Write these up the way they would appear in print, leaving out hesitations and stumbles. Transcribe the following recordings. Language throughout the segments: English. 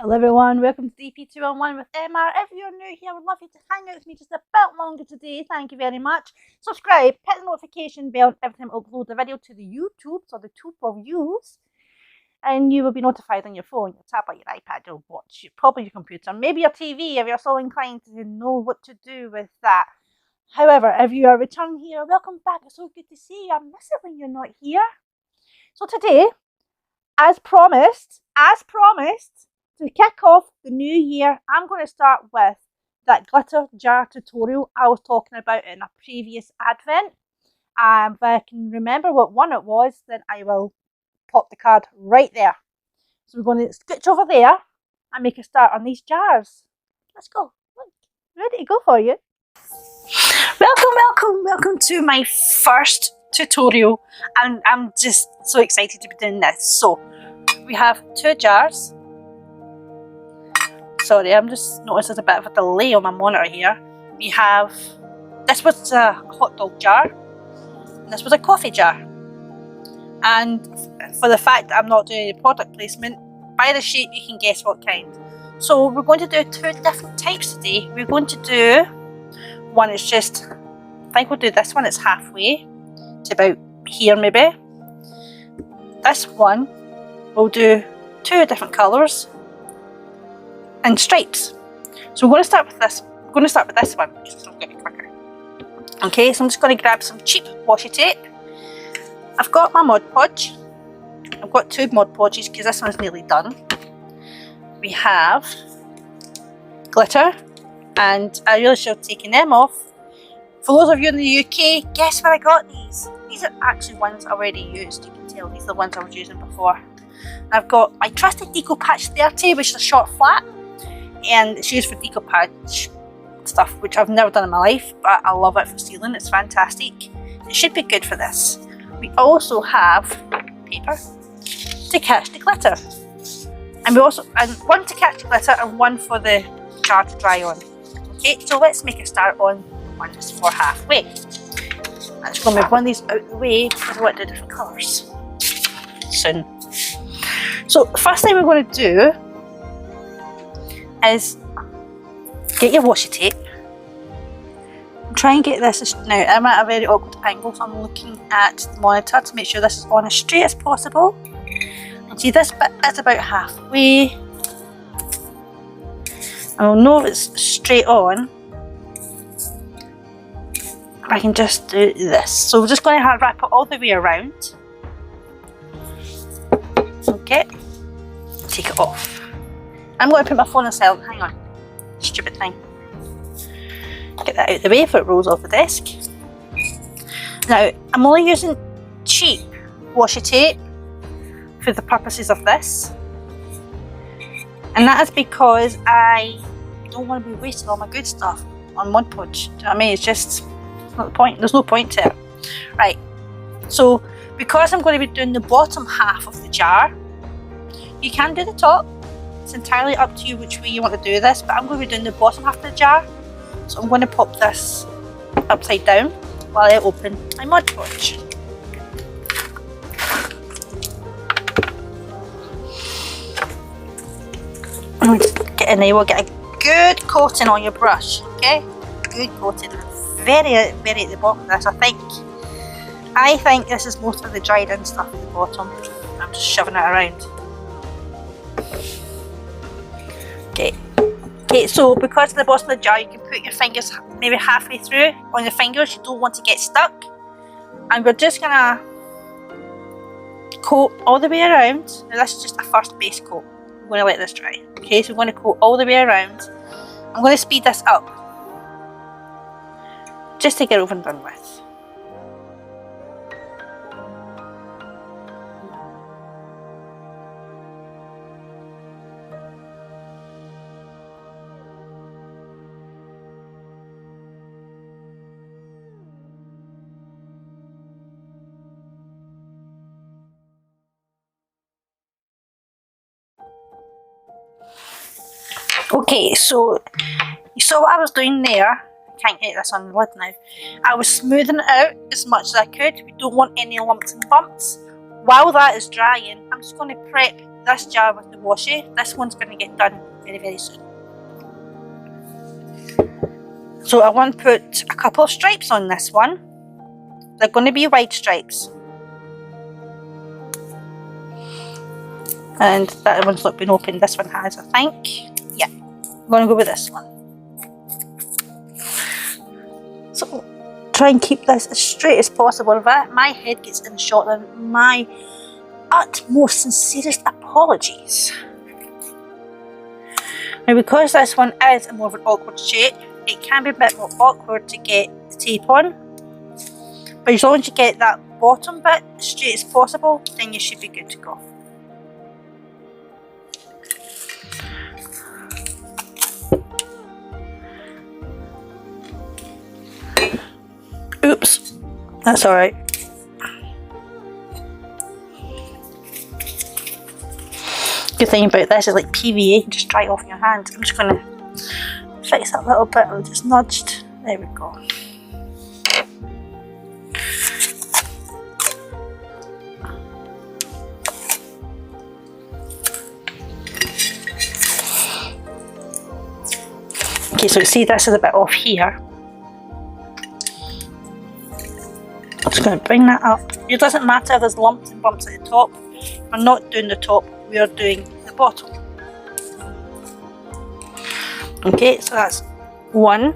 Hello everyone, welcome to DP211 with Emma. If you're new here, I would love you to hang out with me just a bit longer today. Thank you very much. Subscribe, hit the notification bell every time I upload a video to the YouTube, so the tube of views, and you will be notified on your phone, your tablet, your iPad, your watch, probably your computer, maybe your TV if you're so inclined to know what to do with that. However, if you are returning here, welcome back. It's so good to see you. I miss it when you're not here. So today, as promised, to kick off the new year, I'm going to start with that glitter jar tutorial I was talking about in a previous advent. If I can remember what one it was, then I will pop the card right there. So we're going to switch over there and make a start on these jars. Let's go. Look, ready to go for you. Welcome to my first tutorial, and I'm just so excited to be doing this. So we have two jars. Sorry, I'm just noticed there's a bit of a delay on my monitor here. We have, this was a hot dog jar, and this was a coffee jar. And for the fact that I'm not doing a product placement, by the shape you can guess what kind. So we're going to do two different types today. We're going to do, one is just, I think we'll do this one, it's halfway to about here maybe. This one, we'll do two different colours and stripes. So we're going to start with this. We're going to start with this one because it'll get quicker. Okay, so I'm just going to grab some cheap washi tape. I've got my Mod Podge. I've got two Mod Podges because this one's nearly done. We have glitter, and I really should have taken them off. For those of you in the UK, guess where I got these? These are actually ones I already used. You can tell these are the ones I was using before. I've got my trusted Deco Patch 30, which is a short flat, and it's used for Deco Patch stuff, which I've never done in my life, but I love it for sealing. It's fantastic. It should be good for this. We also have paper to catch the glitter, and one to catch the glitter and one for the jar to dry on. Okay, so let's make a start on one that's for halfway. I'm just going to move one of these out of the way because I want to do different colours soon. So the first thing we're going to do is get your washi tape and try and get this. Now I'm at a very awkward angle, so I'm looking at the monitor to make sure this is on as straight as possible. And see, this bit is about halfway. I'll know if it's straight on if I can just do this. So we're just going to wrap it all the way around. Okay, take it off. I'm going to put my phone on silent. Hang on, stupid thing. Get that out of the way before it rolls off the desk. Now, I'm only using cheap washi tape for the purposes of this, and that is because I don't want to be wasting all my good stuff on Mod Podge. Do you know what I mean? It's just not the point. There's no point to it. Right. So because I'm going to be doing the bottom half of the jar, you can do the top. It's entirely up to you which way you want to do this, but I'm going to be doing the bottom half of the jar. So I'm going to pop this upside down while I open my Mod Podge. And get in there, we'll get a good coating on your brush, okay? Good coating. Very, very at the bottom of this, I think this is most of the dried in stuff at the bottom. I'm just shoving it around. Okay, so because at the bottom of the jar you can put your fingers maybe halfway through on your fingers, you don't want to get stuck. And we're just gonna coat all the way around. Now this is just a first base coat. I'm going to let this dry. Okay, so we're going to coat all the way around. I'm going to speed this up just to get over and done with. Okay, so you saw what I was doing there. I can't get this on the lid now. I was smoothing it out as much as I could. We don't want any lumps and bumps. While that is drying, I'm just going to prep this jar with the washi. This one's going to get done very, very soon. So I want to put a couple of stripes on this one. They're going to be white stripes. And that one's not been opened, this one has, I think. Yeah, I'm going to go with this one. So try and keep this as straight as possible. If my head gets in the shot, then my utmost sincerest apologies. Now, because this one is more of an awkward shape, it can be a bit more awkward to get the tape on. But as long as you get that bottom bit as straight as possible, then you should be good to go. Oops, that's alright. Good thing about this is like PVA, you can just dry it off in your hand. I'm just going to fix that little bit, I just nudged. There we go. Okay, so you see this is a bit off here. I'm just going to bring that up. It doesn't matter if there's lumps and bumps at the top. We're not doing the top, we are doing the bottom. Okay, so that's one.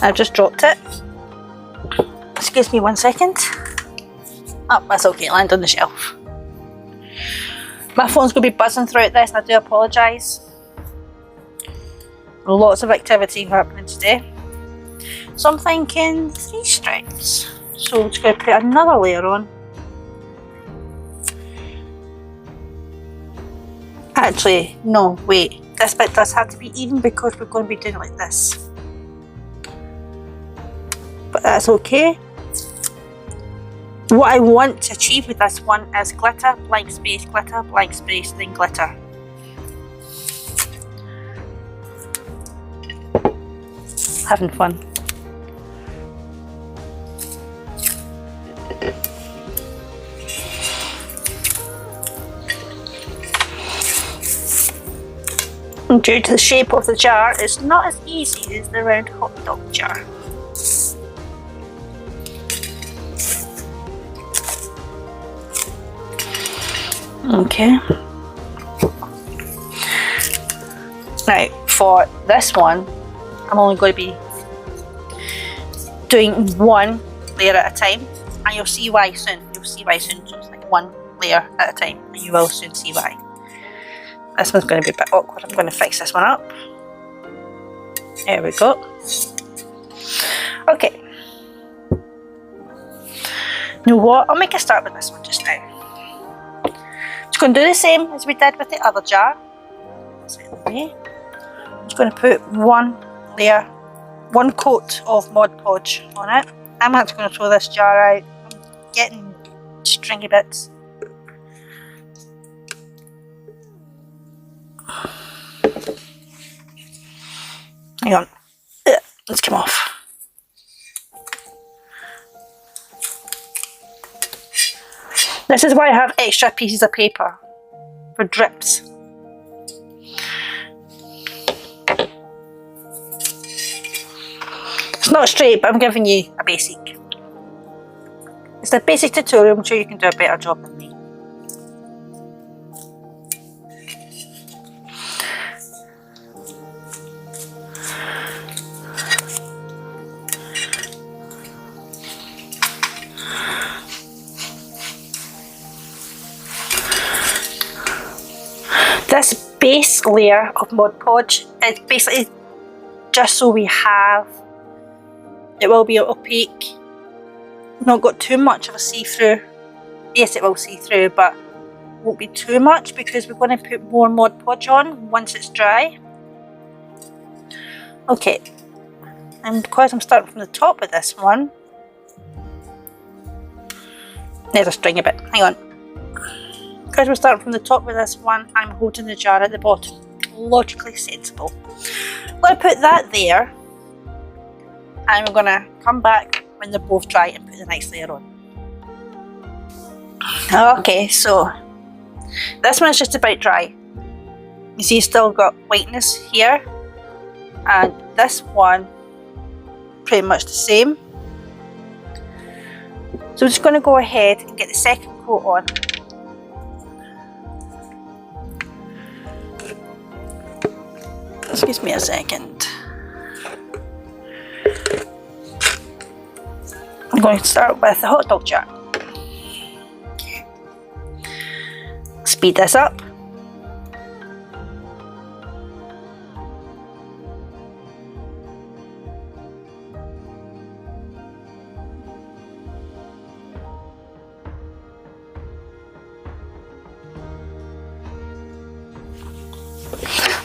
I've just dropped it. Excuse me 1 second. Oh, that's okay, it landed on the shelf. My phone's going to be buzzing throughout this and I do apologise. Lots of activity happening today. So I'm thinking 3 stripes. So I'm just going to put another layer on. Actually, no, wait. This bit does have to be even because we're going to be doing it like this. But that's okay. What I want to achieve with this one is glitter, blank space, then glitter. Having fun. And due to the shape of the jar, it's not as easy as the round hot dog jar. Okay. Now, for this one, I'm only going to be doing one layer at a time, and you'll see why soon. You'll see why soon. So it's like one layer at a time, and you will soon see why. This one's going to be a bit awkward. I'm going to fix this one up. There we go. Okay. You know what? I'll make a start with this one just now. Just going to do the same as we did with the other jar. I'm just going to put one layer, one coat of Mod Podge on it. I'm actually going to throw this jar out. I'm getting stringy bits. Hang on, let's come off. This is why I have extra pieces of paper for drips. It's not straight, but I'm giving you a basic. It's a basic tutorial. I'm sure you can do a better job than me. This base layer of Mod Podge is basically just so we have, it will be opaque, not got too much of a see-through. Yes, it will see through, but won't be too much because we're going to put more Mod Podge on once it's dry. Okay, and because I'm starting from the top with this one, there's a string a bit, hang on. Because we're starting from the top with this one, I'm holding the jar at the bottom. Logically sensible. I'm going to put that there, and we're going to come back when they're both dry and put the next layer on. Okay, so This one is just about dry. You see, still got whiteness here, and this one pretty much the same. So we're just going to go ahead and get the second coat on. Excuse me a second. I'm going to start with the hot dog jar. Okay. Speed this up.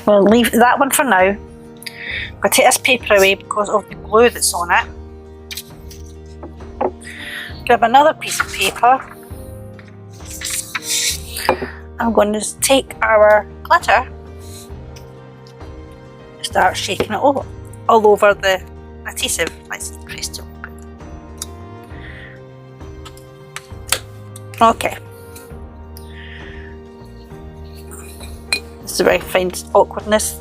We'll leave that one for now. I'm going to take this paper away because of the glue that's on it. Grab another piece of paper. I'm going to just take our glitter, start shaking it all over the adhesive. Let's see, press to open. Okay. This is where I find awkwardness.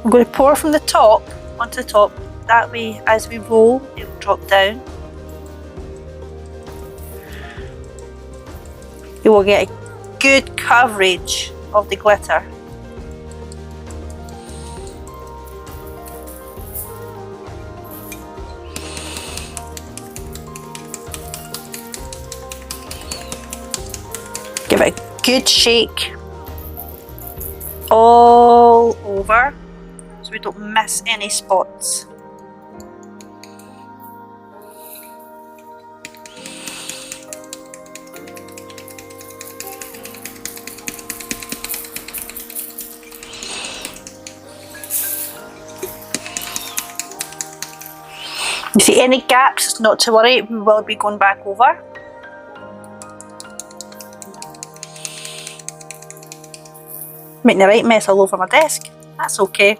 I'm going to pour from the top onto the top. That way, as we roll, it will drop down. You will get a good coverage of the glitter. Give it a good shake all over so we don't miss any spots. You see any gaps, not to worry, we will be going back over. Making the right mess all over my desk, that's okay.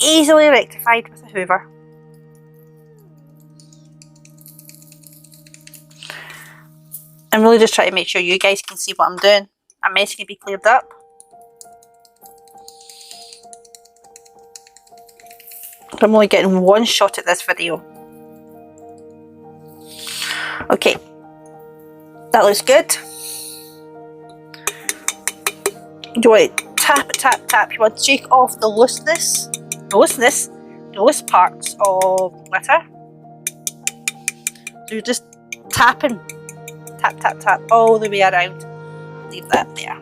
Easily rectified with a hoover. I'm really just trying to make sure you guys can see what I'm doing. A mess can be cleared up. I'm only getting one shot at this video. Okay, that looks good. You want to tap, tap, tap. You want to shake off the looseness, the loose parts of glitter. So you're just tapping, tap, tap, tap all the way around. Leave that there.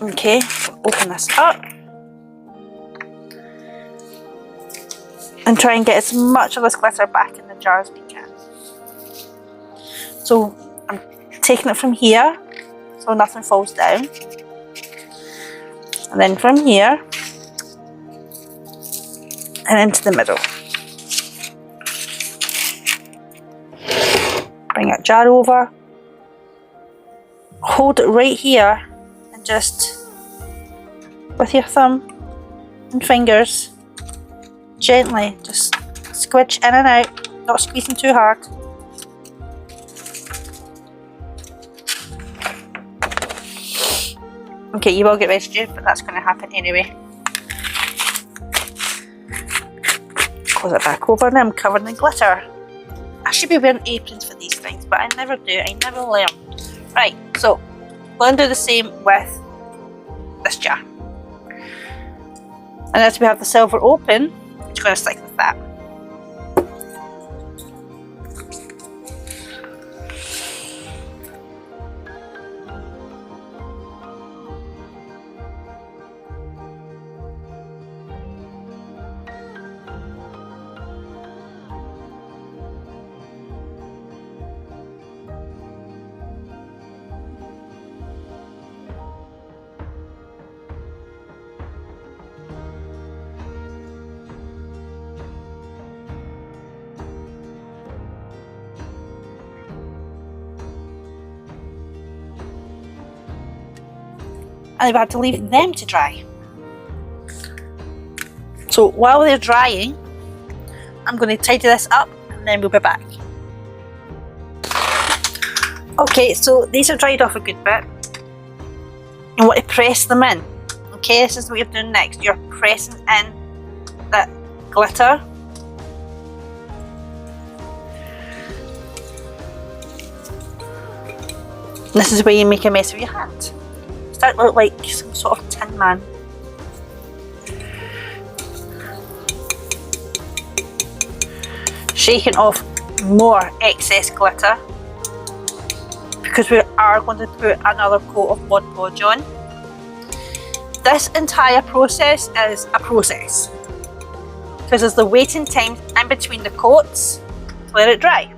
Okay, open this up. And try and get as much of this glitter back in the jar as we can. So I'm taking it from here so nothing falls down. And then from here and into the middle. Bring that jar over. Hold it right here and just with your thumb and fingers gently just squidge in and out, not squeezing too hard. Okay, you will get residue, but that's going to happen anyway. Close it back over and I'm covered in glitter. I should be wearing aprons for these things, but I never do, I never learn. Right, so I'm going to do the same with this jar. And as we have the silver open, I'm just going to stick with that. And I've had to leave them to dry. So while they're drying, I'm going to tidy this up and then we'll be back. Okay, so these are dried off a good bit. You want to press them in. Okay, this is what you're doing next. You're pressing in that glitter. This is where you make a mess of your hand. Start to look like some sort of tin man. Shaking off more excess glitter, because we are going to put another coat of Mod Podge on. This entire process is a process, because there's the waiting time in between the coats to let it dry.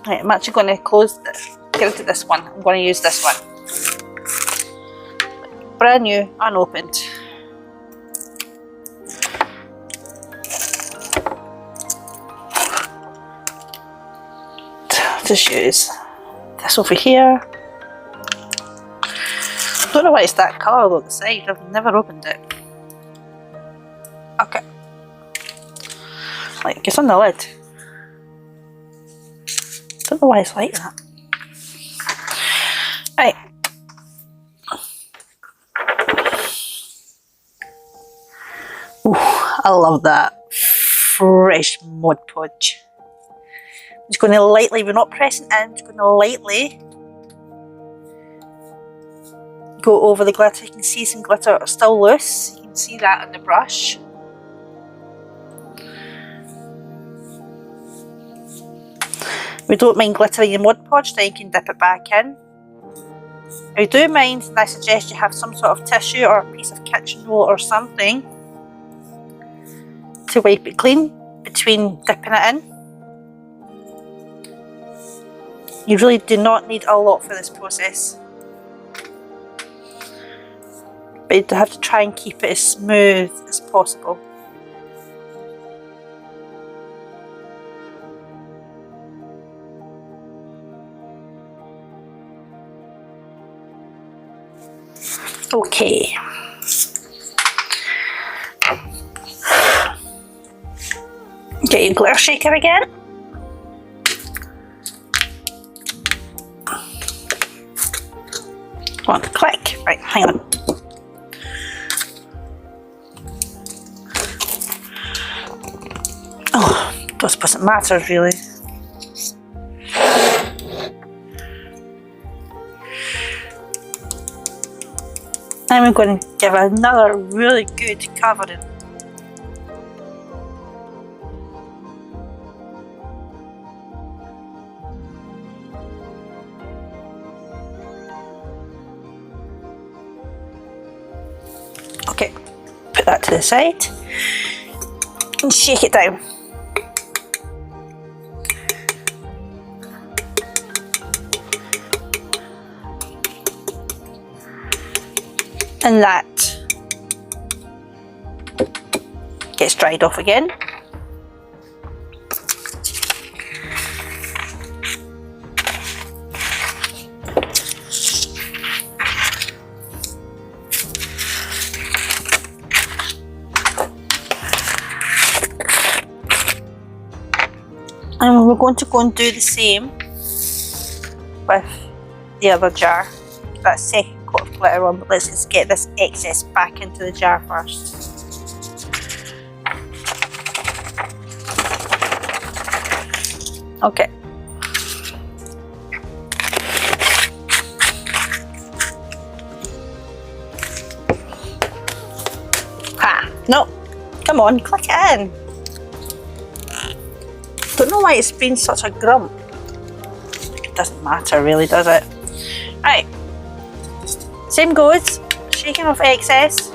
Right, I'm actually going to close this, get into this one. I'm going to use this one. Brand new, unopened. Just use this over here. Don't know why it's that colour though at the side. I've never opened it. Okay. Like it's on the lid. Don't know why it's like that. Right. Ooh, I love that. Fresh Mod Podge. I'm just going to lightly, we're not pressing in, just going to lightly go over the glitter. You can see some glitter still loose. You can see that on the brush. We don't mind glittering your Mod Podge, then you can dip it back in. If you do mind, then I suggest you have some sort of tissue or a piece of kitchen roll or something to wipe it clean between dipping it in. You really do not need a lot for this process, but you have to try and keep it as smooth as possible. Okay. Get your glitter shaker again. Come on, click. Right, hang on. Oh, don't suppose it matters really. Now we're going to give another really good covering. Okay, put that to the side and shake it down. And that gets dried off again. And we're going to go and do the same with the other jar. That second coat of glitter on, but let's just get this excess back into the jar first. Okay. Ha! No! Come on, click it in! Don't know why it's been such a grump. It doesn't matter really, does it? Right. Same goes, shaking off excess.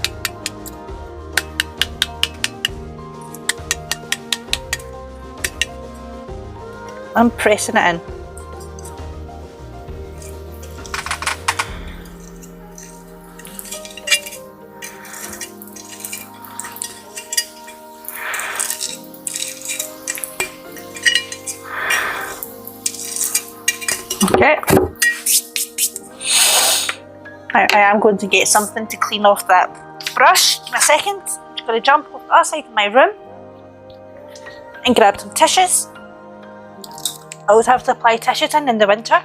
I'm pressing it in. Okay. I am going to get something to clean off that brush in a second. I'm going to jump off the other side of my room and grab some tissues. I always have to apply tissue tin in the winter.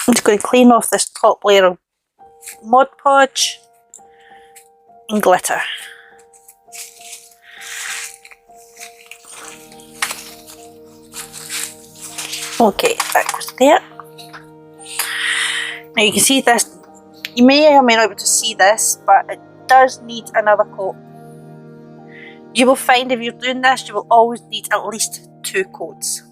I'm just going to clean off this top layer of Mod Podge and glitter. Okay, that goes there. Now you can see this, you may or may not be able to see this, but it does need another coat. You will find if you're doing this, you will always need at least 2 coats.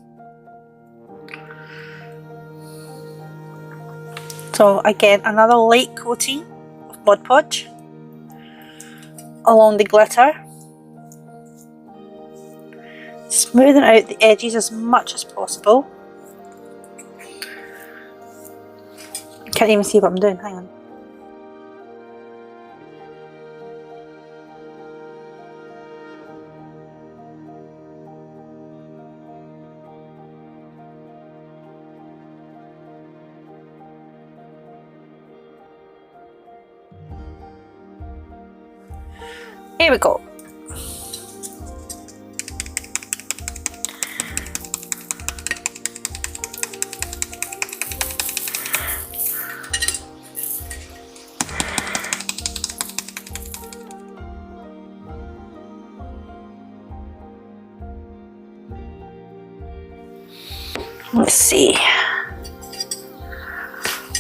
So again, another light coating of Mod Podge along the glitter, smoothing out the edges as much as possible. I can't even see what I'm doing, hang on. Here we go. Let's see.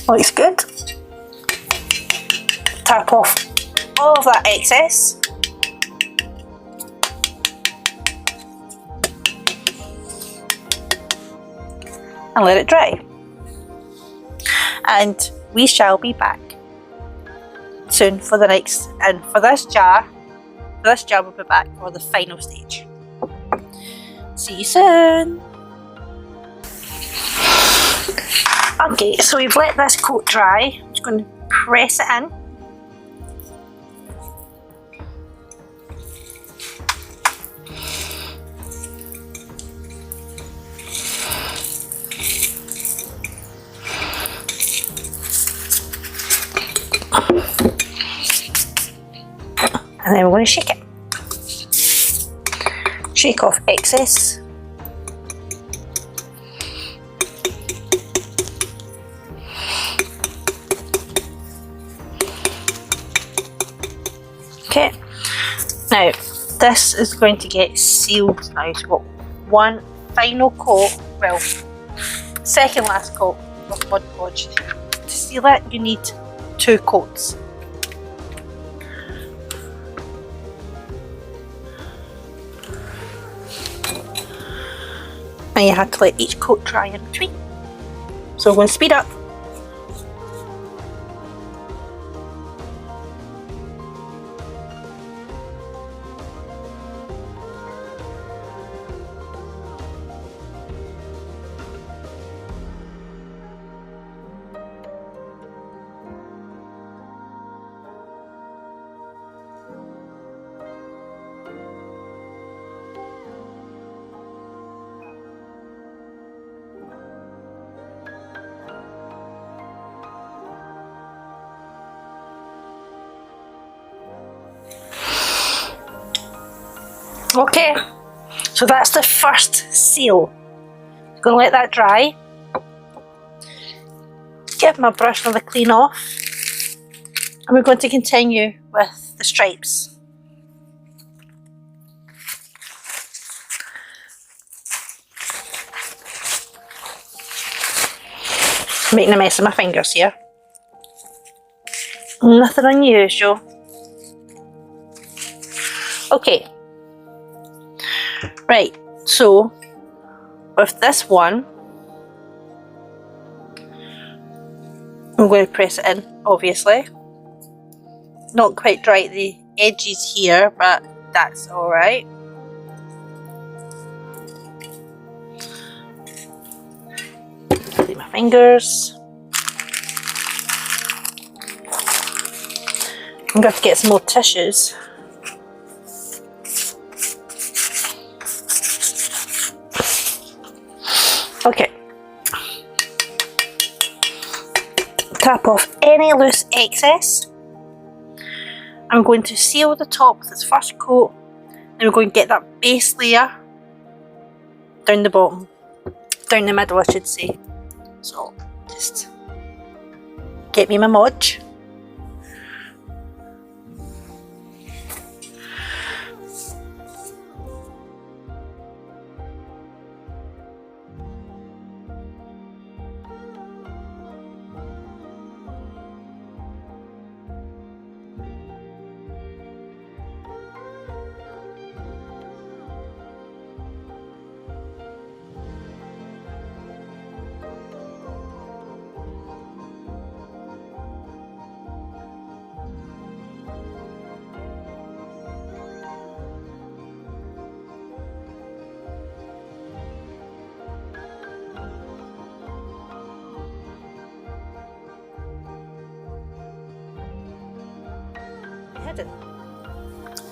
Looks good. Tap off all of that excess. And let it dry. And we shall be back soon for the next, and for this jar we'll be back for the final stage. See you soon. Okay, so we've let this coat dry. I'm just going to press it in. And then we're going to shake it. Shake off excess. Okay, now this is going to get sealed now. So we've got one final coat, well, second last coat of Mod Podge. To seal it, you need 2 coats. And you have to let each coat dry in between. So we're going to speed up. Okay, so that's the first seal. I'm going to let that dry. Give my brush another clean off. And we're going to continue with the stripes. Making a mess of my fingers here. Nothing unusual. Okay. Right, so with this one, I'm going to press it in, obviously. Not quite dry at the edges here, but that's alright. Clean my fingers. I'm going to have to get some more tissues. Okay. scrap off any loose excess. I'm going to seal the top with this first coat, and we're going to get that base layer down the bottom, down the middle I should say. So just get me my Podge.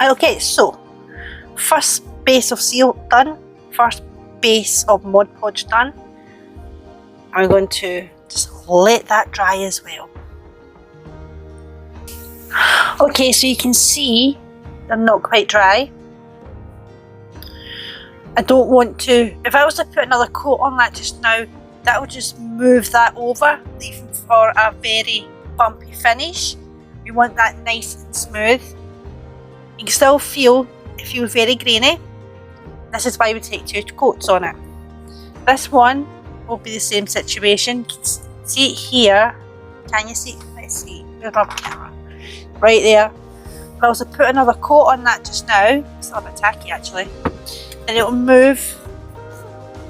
Okay, so first base of seal done, first base of Mod Podge done. I'm going to just let that dry as well. Okay, so you can see they're not quite dry. I don't want to, if I was to put another coat on that just now, that would just move that over, leaving for a very bumpy finish. We want that nice and smooth. You can still feel, it feels very grainy. This is why we take 2 coats on it. This one will be the same situation. You can see it here. Can you see? Let's see. Where's my camera? Right there. If I was to put another coat on that just now, it's a little bit tacky actually, and it will move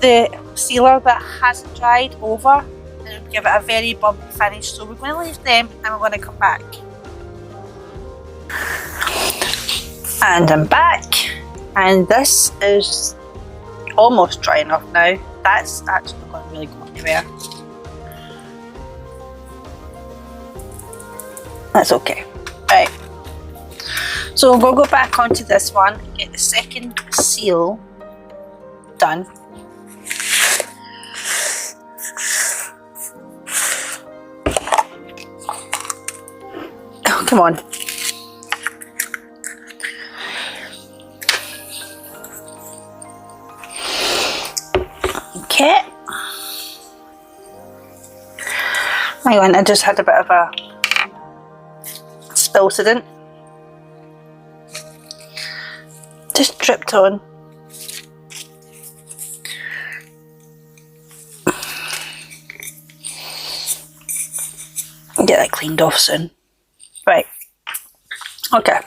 the sealer that hasn't dried over, and it will give it a very bumpy finish. So we're going to leave them and we're going to come back. And I'm back, and this is almost dry enough now. That's actually not really go anywhere. That's okay. Right. So we'll go back onto this one and get the second seal done. Oh, come on. Okay. Hang on, I just had a bit of a spill incident. Just dripped on. Get that cleaned off soon. Right. Okay.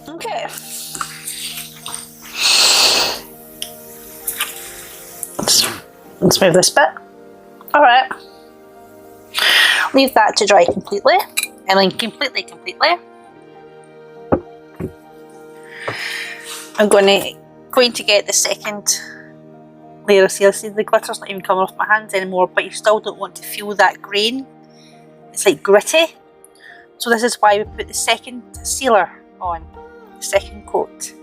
Okay. Let's move this bit. Alright. Leave that to dry completely. I mean completely. I'm going to get the second layer of seal. See, the glitter's not even coming off my hands anymore, but you still don't want to feel that grain. It's like gritty. So this is why we put the second sealer on, the second coat.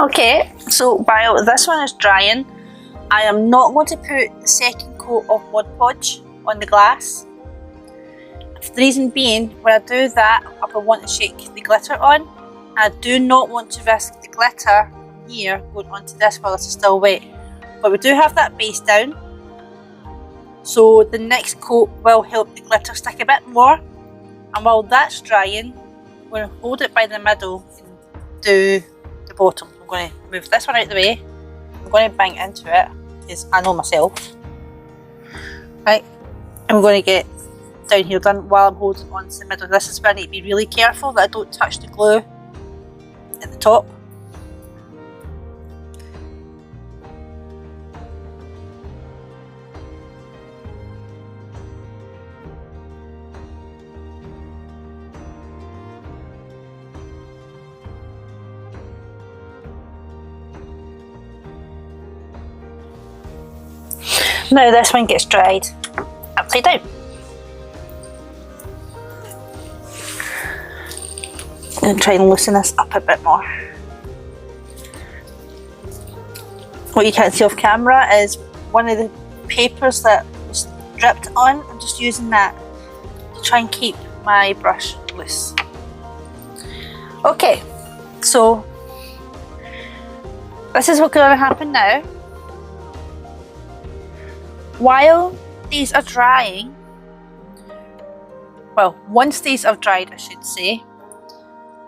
Okay, so while this one is drying, I am not going to put the second coat of Mod Podge on the glass. The reason being, when I do that, I want to shake the glitter on. I do not want to risk the glitter from here going onto this while this is still wet. But we do have that base down. so the next coat will help the glitter stick a bit more. And while that's drying, I'm going to hold it by the middle and do the bottom. I'm going to move this one out of the way. I'm going to bang into it because I know myself. Right, and we're going to get down here done while I'm holding on to the middle. This is where I need to be really careful that I don't touch the glue at the top. Now this one gets dried upside down. I'm going to try and loosen this up a bit more. What you can't see off camera is one of the papers that was dripped on. I'm just using that to try and keep my brush loose. Okay, so this is what's going to happen now. While these are drying, well, once these are dried I should say,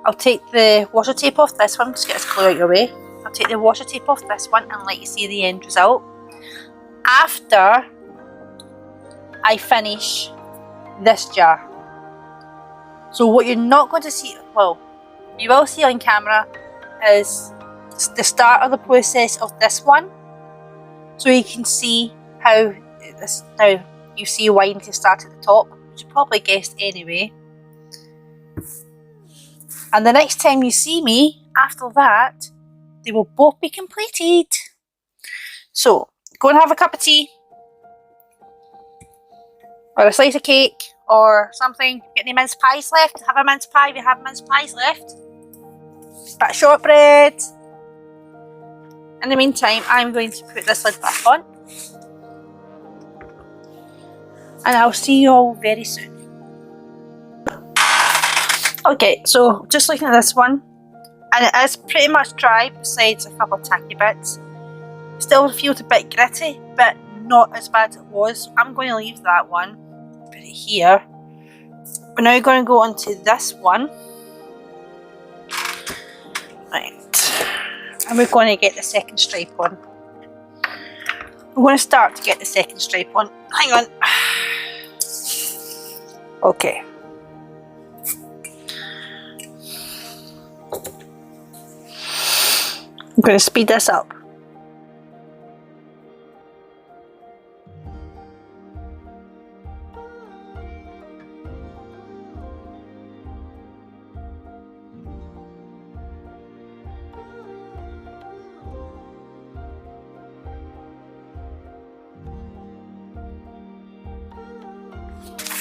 I'll take the washi tape off this one, just get this glue out your way. I'll take the washi tape off this one and let you see the end result after I finish this jar. So what you're not going to see, well, you will see on camera, is the start of the process of this one. So you can see how this, now you see why you need to start at the top, which you probably guessed anyway. And the next time you see me, after that, they will both be completed. So, go and have a cup of tea, or a slice of cake, or something. Get any mince pies left? Have a mince pie if you have mince pies left. Bit of shortbread. In the meantime, I'm going to put this lid back on. And I'll see you all very soon. Okay, so just looking at this one, and it is pretty much dry besides a couple of tacky bits. Still feels a bit gritty, but not as bad as it was. So I'm going to leave that one, put it here. We're now going to go on to this one. Right, and we're going to get the second stripe on. We're going to start to get the second stripe on. Hang on. Okay. I'm going to speed this up.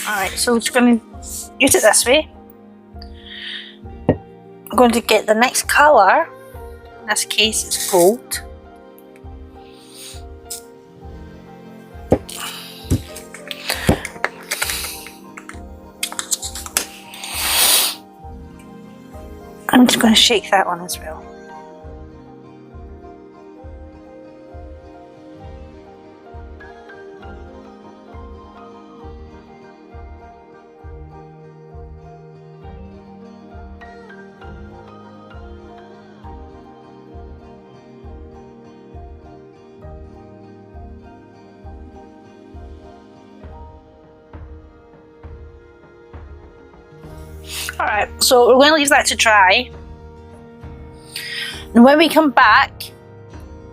Alright, so we're just going to use it this way. I'm going to get the next colour. In this case it's gold. I'm just going to shake that one as well. Alright, so we're going to leave that to dry. And when we come back,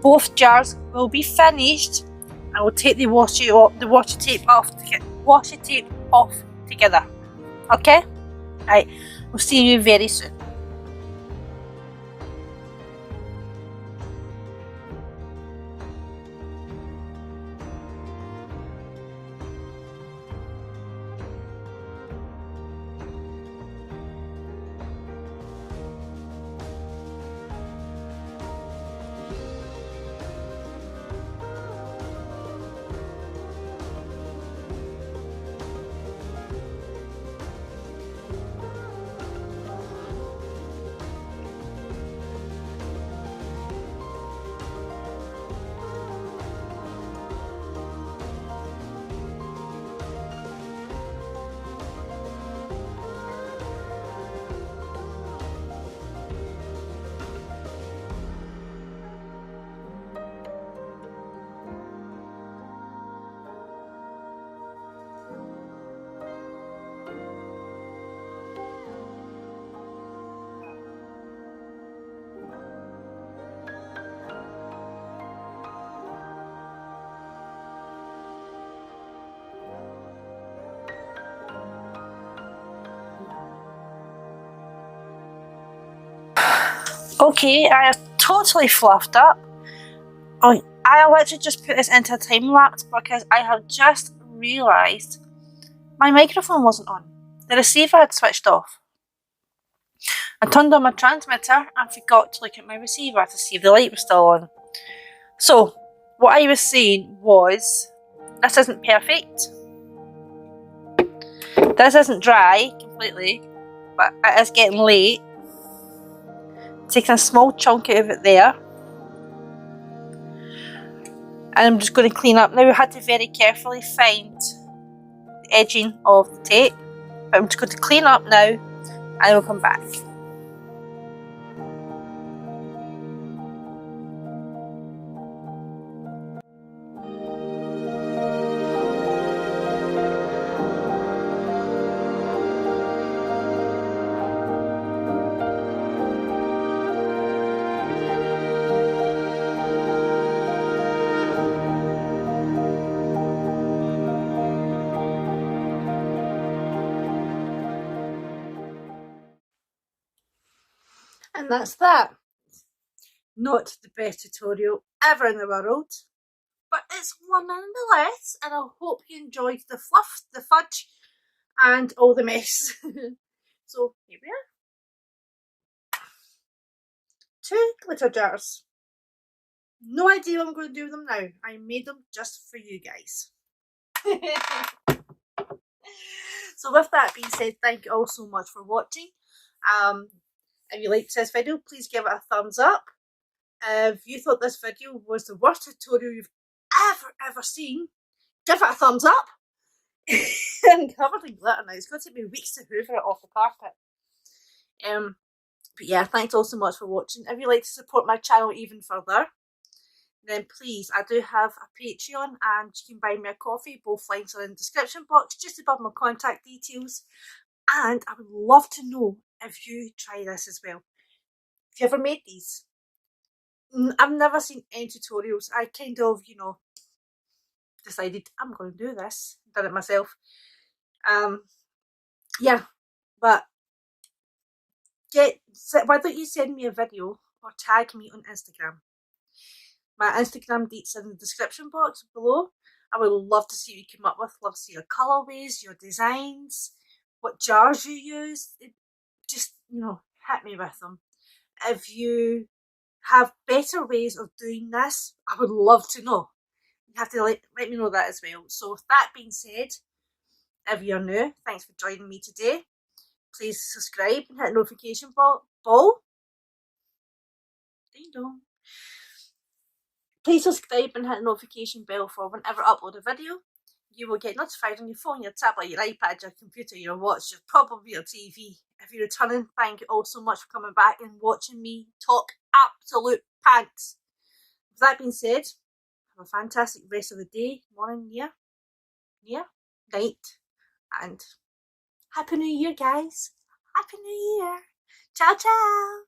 both jars will be finished, and we'll take the washi tape off together. Okay? Right, we'll see you very soon. Okay, I have totally fluffed up. Oh, I literally just put this into a time lapse because I have just realised my microphone wasn't on. The receiver had switched off. I turned on my transmitter and forgot to look at my receiver to see if the light was still on. So, what I was saying was, this isn't perfect. This isn't dry completely, but it is getting late. Taking a small chunk out of it there. And I'm just going to clean up. Now we had to very carefully find the edging of the tape. But I'm just going to clean up now and we'll come back. And that's that. Not the best tutorial ever in the world, but it's one nonetheless, and I hope you enjoyed the fluff, the fudge, and all the mess. So here we are. 2 glitter jars. No idea what I'm going to do with them now. I made them just for you guys. So with that being said, thank you all so much for watching. If you liked this video, please give it a thumbs up. If you thought this video was the worst tutorial you've ever seen, give it a thumbs up. I'm covered in glitter now. It's going to take me weeks to hoover it off the carpet. But yeah, thanks all so much for watching. If you'd like to support my channel even further, then please, I do have a Patreon and you can buy me a coffee. Both links are in the description box, just above my contact details. And I would love to know if you try this as well. Have you ever made these? I've never seen any tutorials. I kind of, you know, decided I'm going to do this. Done it myself. Yeah, but why don't you send me a video or tag me on Instagram? My Instagram dates are in the description box below. I would love to see what you come up with. Love to see your colourways, your designs, what jars you use. Just, you know, hit me with them. If you have better ways of doing this, I would love to know. You have to let me know that as well. So with that being said, if you're new, thanks for joining me today. Please subscribe and hit the notification bell. Ding dong. Please subscribe and hit the notification bell for whenever I upload a video. You will get notified on your phone, your tablet, your iPad, your computer, your watch, probably your TV. If you're returning, thank you all so much for coming back and watching me talk absolute pants. With that being said, have a fantastic rest of the day, morning, night, and Happy New Year, guys. Happy New Year. Ciao, ciao.